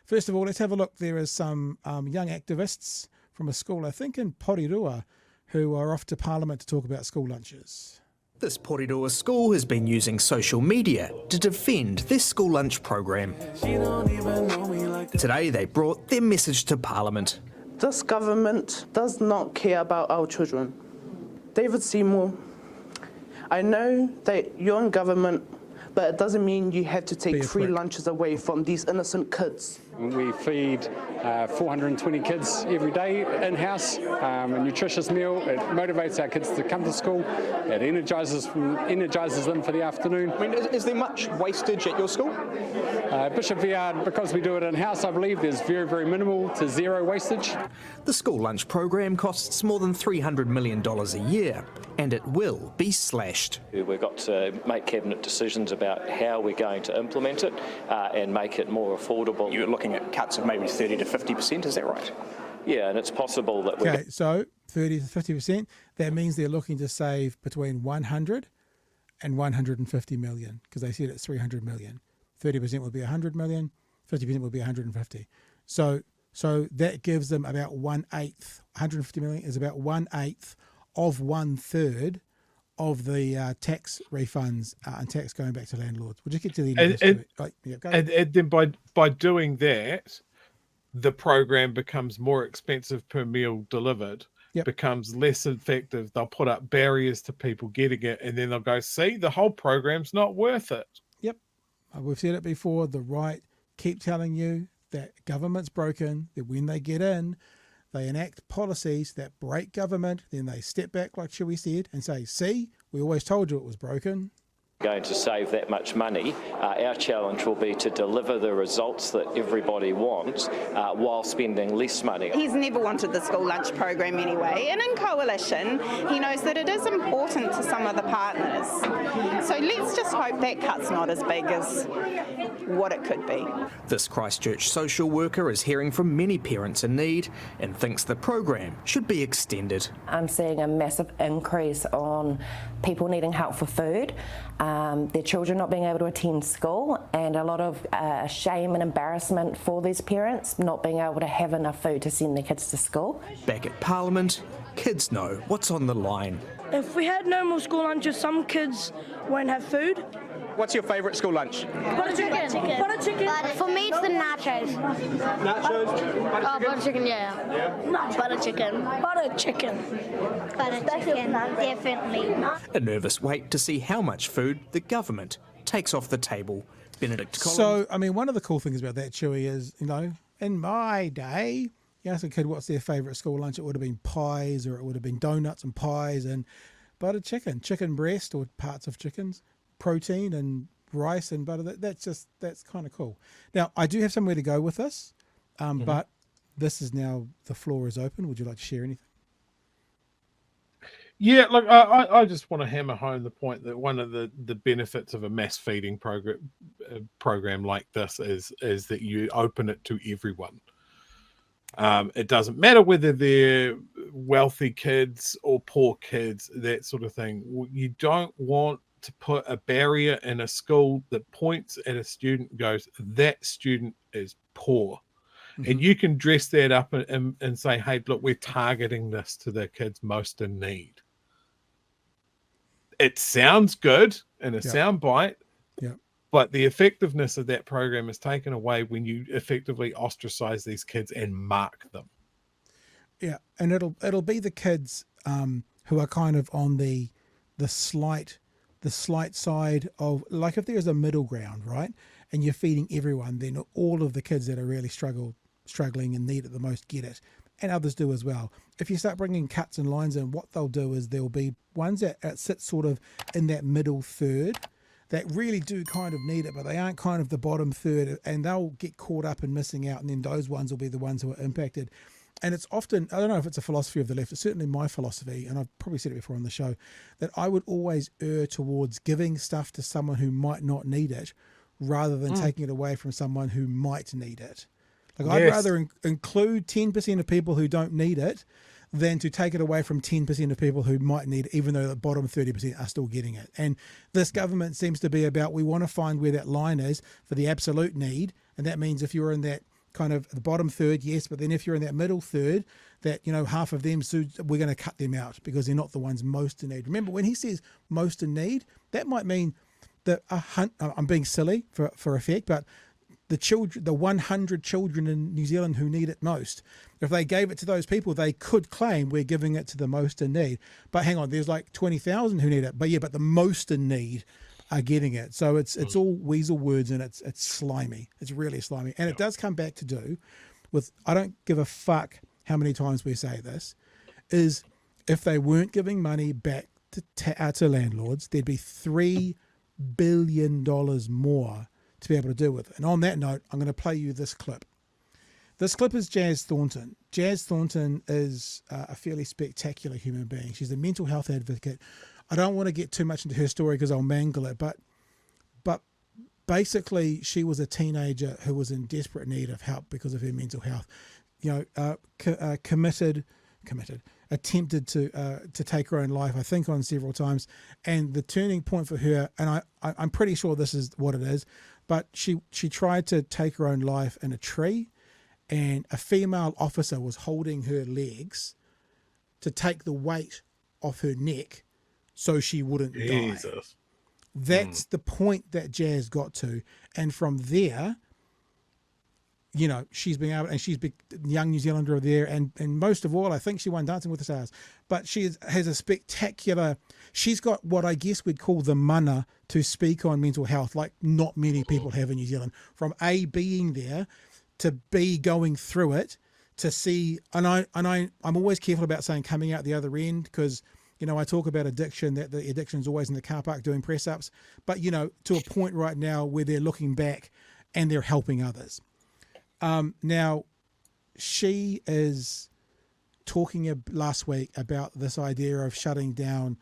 First of all, let's have a look. There is some young activists from a school, I think in Porirua, who are off to Parliament to talk about school lunches. This Porirua school has been using social media to defend their school lunch program. Today they brought their message to Parliament. This government does not care about our children. David Seymour, I know that you're in government, but it doesn't mean you have to take free lunches away from these innocent kids. We feed 420 kids every day in-house, a nutritious meal. It motivates our kids to come to school. It energises them for the afternoon. I mean, is there much wastage at your school? Bishop Viard, because we do it in-house, I believe there's very, very minimal to zero wastage. The school lunch program costs more than $300 million a year, and it will be slashed. We've got to make cabinet decisions about how we're going to implement it and make it more affordable. You're looking at cuts of maybe 30 to 50%, is that right? Yeah, and it's possible that we... Okay, so 30 to 50%, that means they're looking to save between 100 and 150 million, because they said it's 300 million. 30% would be 100 million, 50% would be 150. So that gives them about 1/8. 150 million is about 1/8 of 1/3 of the tax refunds and tax going back to landlords. We'll just get to the end. And then by doing that, the program becomes more expensive per meal delivered, becomes less effective. They'll put up barriers to people getting it, and then they'll go, see, the whole program's not worth it. Yep. We've said it before, the right keep telling you that government's broken, that when they get in, they enact policies that break government, then they step back, like Chewie said, and say, see, we always told you it was broken. Going to save that much money. Our challenge will be to deliver the results that everybody wants while spending less money. He's never wanted the school lunch program anyway, and in coalition he knows that it is important to some of the partners. So let's just hope that cut's not as big as what it could be. This Christchurch social worker is hearing from many parents in need and thinks the program should be extended. I'm seeing a massive increase on people needing help for food, their children not being able to attend school, and a lot of shame and embarrassment for these parents not being able to have enough food to send their kids to school. Back at Parliament, kids know what's on the line. If we had no more school lunches, some kids won't have food. What's your favourite school lunch? Butter chicken. Butter chicken. For me, it's the nachos. Nachos? Butter chicken, yeah. Butter chicken. Butter chicken. Butter chicken, definitely. A nervous wait to see how much food the government takes off the table. Benedict Collins. So, I mean, one of the cool things about that, Chewie, is, you know, in my day, you ask a kid what's their favourite school lunch, it would have been pies, or it would have been donuts and pies and butter chicken breast or parts of chickens, protein and rice and butter. That's kind of cool. Now, I do have somewhere to go with this, but this is now, the floor is open. Would you like to share anything? Yeah, look, I just want to hammer home the point that one of the benefits of a mass feeding program like this is that you open it to everyone. It doesn't matter whether they're wealthy kids or poor kids, that sort of thing. You don't want to put a barrier in a school that points at a student and goes, that student is poor. Mm-hmm. And you can dress that up and say, hey, look, we're targeting this to the kids most in need. It sounds good in a soundbite, but the effectiveness of that program is taken away when you effectively ostracize these kids and mark them. Yeah, and it'll be the kids who are kind of on the slight side of, like, if there's a middle ground, right, and you're feeding everyone, then all of the kids that are really struggling and need it the most get it, and others do as well. If you start bringing cuts and lines in, what they'll do is there'll be ones that sit sort of in that middle third that really do kind of need it, but they aren't kind of the bottom third, and they'll get caught up in missing out, and then those ones will be the ones who are impacted. And it's often, I don't know if it's a philosophy of the left, it's certainly my philosophy, and I've probably said it before on the show, that I would always err towards giving stuff to someone who might not need it rather than taking it away from someone who might need it. Like, I'd rather include 10% of people who don't need it than to take it away from 10% of people who might need it, even though the bottom 30% are still getting it. And this government seems to be about, we want to find where that line is for the absolute need, and that means if you're in that kind of the bottom third, yes, but then if you're in that middle third, that, you know, half of them, so we're going to cut them out because they're not the ones most in need. Remember, when he says most in need, that might mean that I'm being silly for effect, but the children, the 100 children in New Zealand who need it most, if they gave it to those people, they could claim we're giving it to the most in need. But hang on, there's like 20,000 who need it. But yeah, but the most in need are getting it. So it's all weasel words, and it's slimy. It's really slimy. And it does come back to do with, I don't give a fuck how many times we say this, is if they weren't giving money back to landlords, there'd be $3 billion more to be able to deal with it. And on that note, I'm going to play you this clip. This clip is Jazz Thornton. Jazz Thornton is a fairly spectacular human being. She's a mental health advocate. I don't want to get too much into her story because I'll mangle it, but basically she was a teenager who was in desperate need of help because of her mental health. You know, attempted to take her own life, I think, on several times. And the turning point for her, and I'm pretty sure this is what it is, but she tried to take her own life in a tree, and a female officer was holding her legs to take the weight off her neck so she wouldn't die. That's the point that Jazz got to. And from there, you know, she's been able, and she's a young New Zealander there, and most of all, I think she won Dancing with the Stars. But she has a spectacular, she's got what I guess we'd call the mana to speak on mental health, like not many people have in New Zealand. From A, being there, to B, going through it, to C, and I'm always careful about saying coming out the other end, because, you know, I talk about addiction, that the addiction is always in the car park doing press ups, but, you know, to a point right now where they're looking back and they're helping others. Now, she is talking last week about this idea of shutting down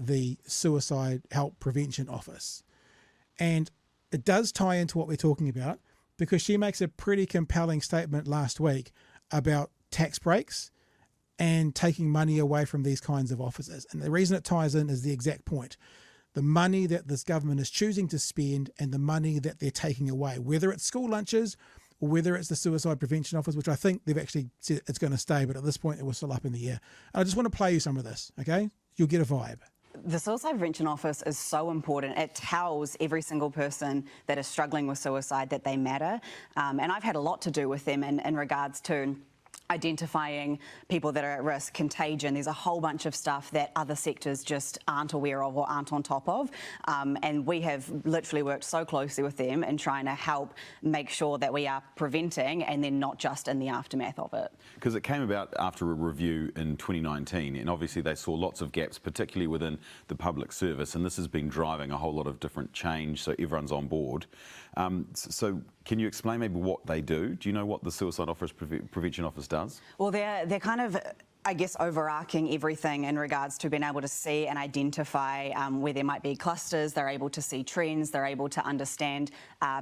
the Suicide Help Prevention Office. And it does tie into what we're talking about, because she makes a pretty compelling statement last week about tax breaks and taking money away from these kinds of offices. And the reason it ties in is the exact point. The money that this government is choosing to spend and the money that they're taking away, whether it's school lunches or whether it's the Suicide Prevention Office, which I think they've actually said it's going to stay, but at this point it was still up in the air. And I just want to play you some of this, okay? You'll get a vibe. The Suicide Prevention Office is so important. It tells every single person that is struggling with suicide that they matter. And I've had a lot to do with them in regards to identifying people that are at risk, contagion. There's a whole bunch of stuff that other sectors just aren't aware of or aren't on top of. And we have literally worked so closely with them in trying to help make sure that we are preventing and then not just in the aftermath of it. Because it came about after a review in 2019, and obviously they saw lots of gaps, particularly within the public service, and this has been driving a whole lot of different change, so everyone's on board. So can you explain maybe what they do? Do you know what the Suicide Prevention Office does? Well, they're kind of, I guess, overarching everything in regards to being able to see and identify where there might be clusters. They're able to see trends. They're able to understand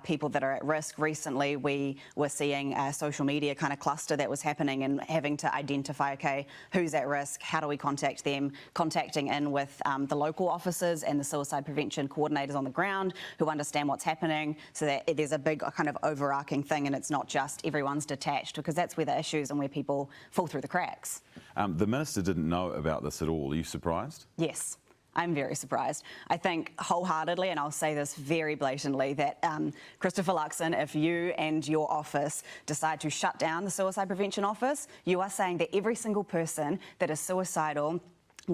people that are at risk. Recently, we were seeing a social media kind of cluster that was happening and having to identify, okay, who's at risk? How do we contact them? Contacting in with the local officers and the suicide prevention coordinators on the ground who understand what's happening, so that there's a big kind of overarching thing and it's not just everyone's detached, because that's where the issues and where people fall through the cracks. The Minister didn't know about this at all. Are you surprised? Yes, I'm very surprised. I think wholeheartedly, and I'll say this very blatantly, that Christopher Luxon, if you and your office decide to shut down the Suicide Prevention Office, you are saying that every single person that is suicidal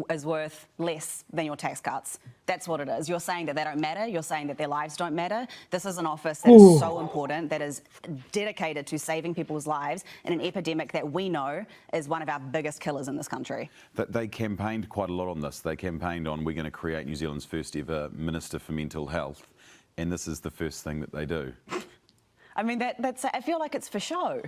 is worth less than your tax cuts. That's what it is. You're saying that they don't matter. You're saying that their lives don't matter. This is an office that is so important, that is dedicated to saving people's lives in an epidemic that we know is one of our biggest killers in this country. They campaigned quite a lot on this. They campaigned on, we're going to create New Zealand's first ever Minister for Mental Health, and this is the first thing that they do. I mean, I feel like it's for show.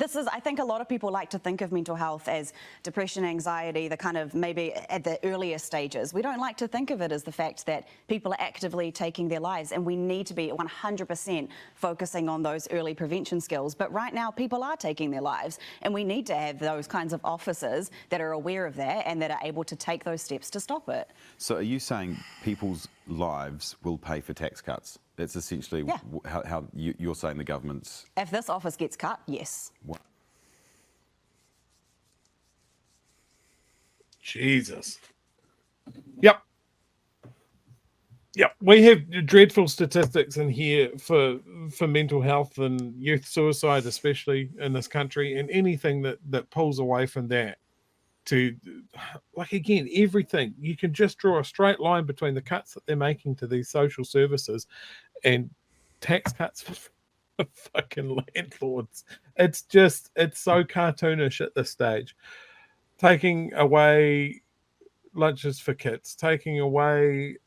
I think a lot of people like to think of mental health as depression, anxiety, the kind of maybe at the earlier stages. We don't like to think of it as the fact that people are actively taking their lives, and we need to be 100% focusing on those early prevention skills. But right now, people are taking their lives, and we need to have those kinds of officers that are aware of that and that are able to take those steps to stop it. So are you saying people's lives will pay for tax cuts? That's essentially how you're saying the government's... If this office gets cut, yes. What? Jesus. Yep. Yep. We have dreadful statistics in here for mental health and youth suicide, especially in this country, and anything that pulls away from that to, like, again, everything. You can just draw a straight line between the cuts that they're making to these social services and tax cuts for fucking landlords. It's so cartoonish at this stage. Taking away lunches for kids, taking away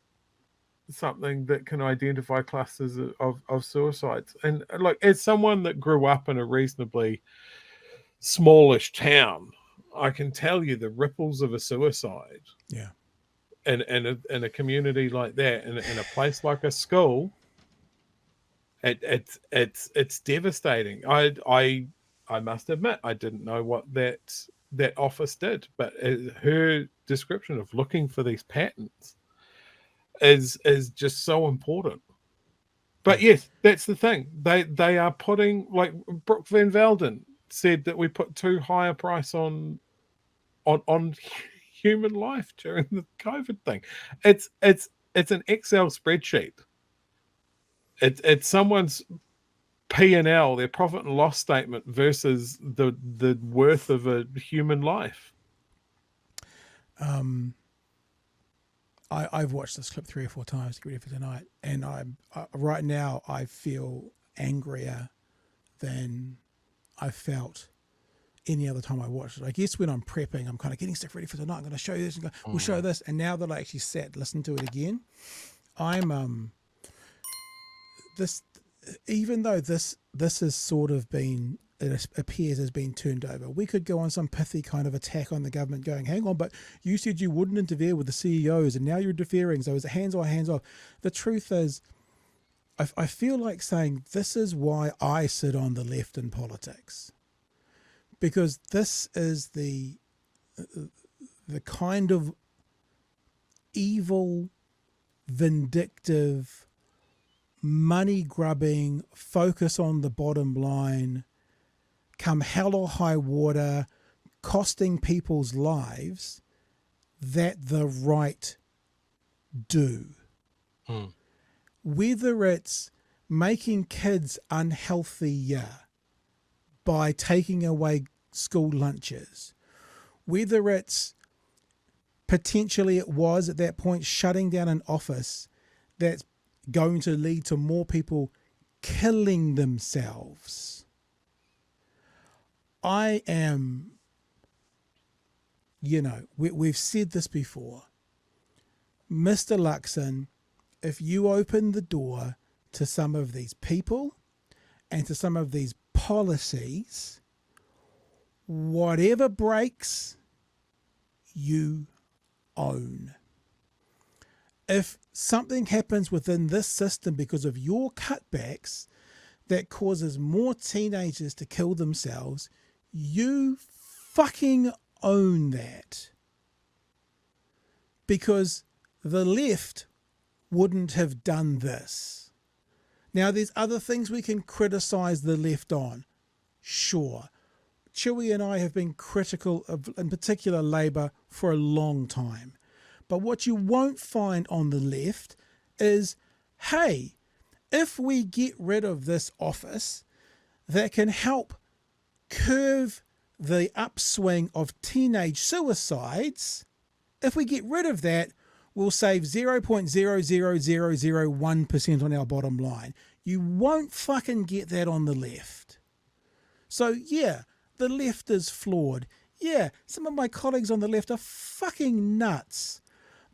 something that can identify clusters of suicides. And like, as someone that grew up in a reasonably smallish town, I can tell you the ripples of a suicide. Yeah. In a community like that, in a place like a school, it's devastating. I must admit, I didn't know what that office did, but her description of looking for these patterns is just so important. But yes, that's the thing. They are putting, like Brooke Van Velden said, that we put too high a price on human life during the COVID thing. It's an Excel spreadsheet. It's someone's P&L, their profit and loss statement, versus the worth of a human life. I've watched this clip 3 or 4 times to get ready for tonight, and right now I feel angrier than I felt any other time I watched it. I guess when I'm prepping, I'm kind of getting stuff ready for tonight. I'm going to show you this, and we'll show this. And now that I actually sat, listened to it again, I'm this. Even though this has sort of been, it appears has been turned over, we could go on some pithy kind of attack on the government going, hang on, but you said you wouldn't interfere with the CEOs and now you're interfering, so is it hands on, hands off? The truth is, I feel like saying this is why I sit on the left in politics, because this is the kind of evil, vindictive, money-grubbing, focus on the bottom line, come hell or high water, costing people's lives, that the right do. Whether it's making kids unhealthier by taking away school lunches, whether it's potentially it was at that point shutting down an office that's going to lead to more people killing themselves. I am, we've said this before. Mr. Luxon, if you open the door to some of these people and to some of these policies, whatever breaks, you own. If something happens within this system because of your cutbacks that causes more teenagers to kill themselves, you fucking own that. Because the left wouldn't have done this. Now, there's other things we can criticize the left on. Sure. Chewy and I have been critical of, in particular, Labour for a long time. But what you won't find on the left is, hey, if we get rid of this office that can help curve the upswing of teenage suicides, if we get rid of that, we'll save 0.00001% on our bottom line. You won't fucking get that on the left. So yeah, the left is flawed. Yeah, some of my colleagues on the left are fucking nuts.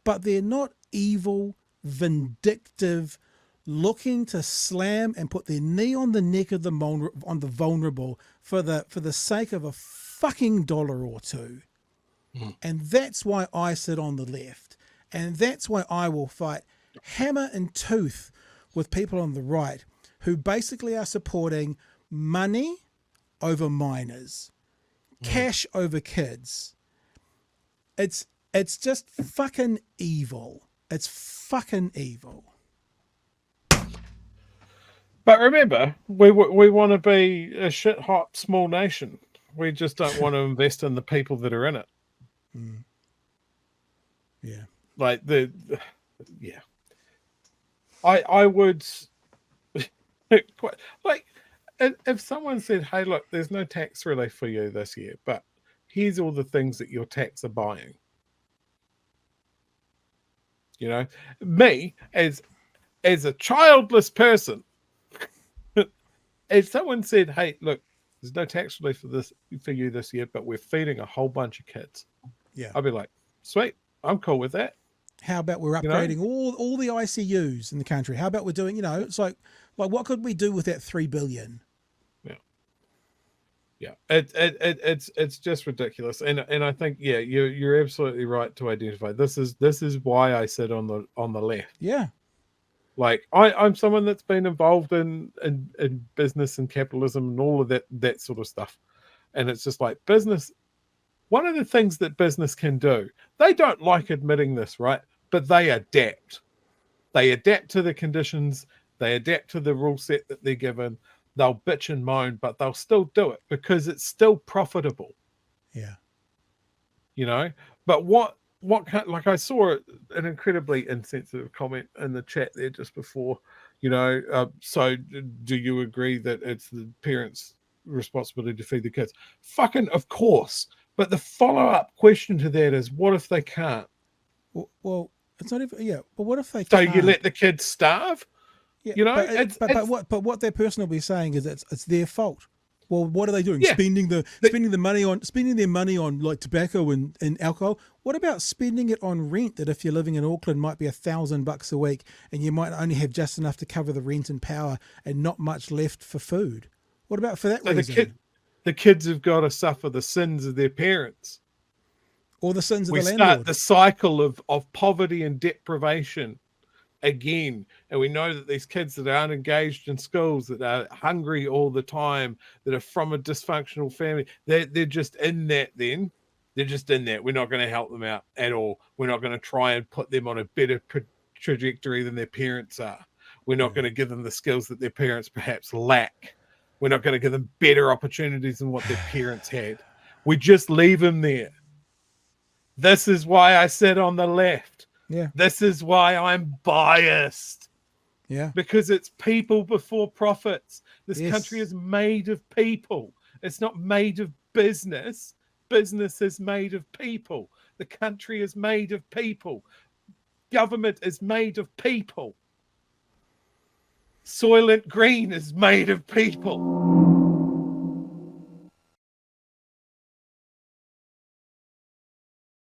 But they're not evil, vindictive, looking to slam and put their knee on the neck of the vulnerable for the sake of a fucking dollar or two. And that's why I sit on the left. And that's why I will fight hammer and tooth with people on the right who basically are supporting money over minors, cash over kids. It's just fucking evil. It's fucking evil. But remember, we want to be a shit hot small nation. We just don't want to invest in the people that are in it. Mm. Yeah. Like yeah. I would like if someone said, "Hey, look, there's no tax relief for you this year, but here's all the things that your tax are buying." You know, me as a childless person, if someone said, "Hey, look, there's no tax relief for you this year, but we're feeding a whole bunch of kids," Yeah. I'd be like, "Sweet, I'm cool with that." How about we're upgrading all the ICUs in the country? How about we're doing, it's like what could we do with that $3 billion? Yeah, it's just ridiculous, and I think you're absolutely right to identify this is why I sit on the left. Yeah, like I'm someone that's been involved in business and capitalism and all of that sort of stuff, and it's just like business. One of the things that business can do, they don't like admitting this, right? But they adapt. They adapt to the conditions. They adapt to the rule set that they're given. They'll bitch and moan, but they'll still do it because it's still profitable. Yeah. But what like I saw an incredibly insensitive comment in the chat there just before, so do you agree that it's the parents' responsibility to feed the kids? Fucking of course. But the follow-up question to that is, what if they can't? Well, it's not even, but what if they so can't? You let the kids starve? Yeah, but what that person will be saying is it's their fault. Well, what are they doing? Spending their money on like tobacco and alcohol. What about spending it on rent? That if you're living in Auckland might be $1,000 a week, and you might only have just enough to cover the rent and power, and not much left for food. What about for that reason? The kids have got to suffer the sins of their parents, or the sins of the landlord. We start the cycle of poverty and deprivation again, and we know that these kids that aren't engaged in schools, that are hungry all the time, that are from a dysfunctional family, they're just in that. Then they're just in that. We're not going to help them out at all. We're not going to try and put them on a better trajectory than their parents are. We're not going to give them the skills that their parents perhaps lack. We're not going to give them better opportunities than what their parents had. We just leave them there. This is why I sit on the left. Yeah. This is why I'm biased. Yeah. Because it's people before profits. This country is made of people. It's not made of business. Business is made of people. The country is made of people. Government is made of people. Soylent Green is made of people.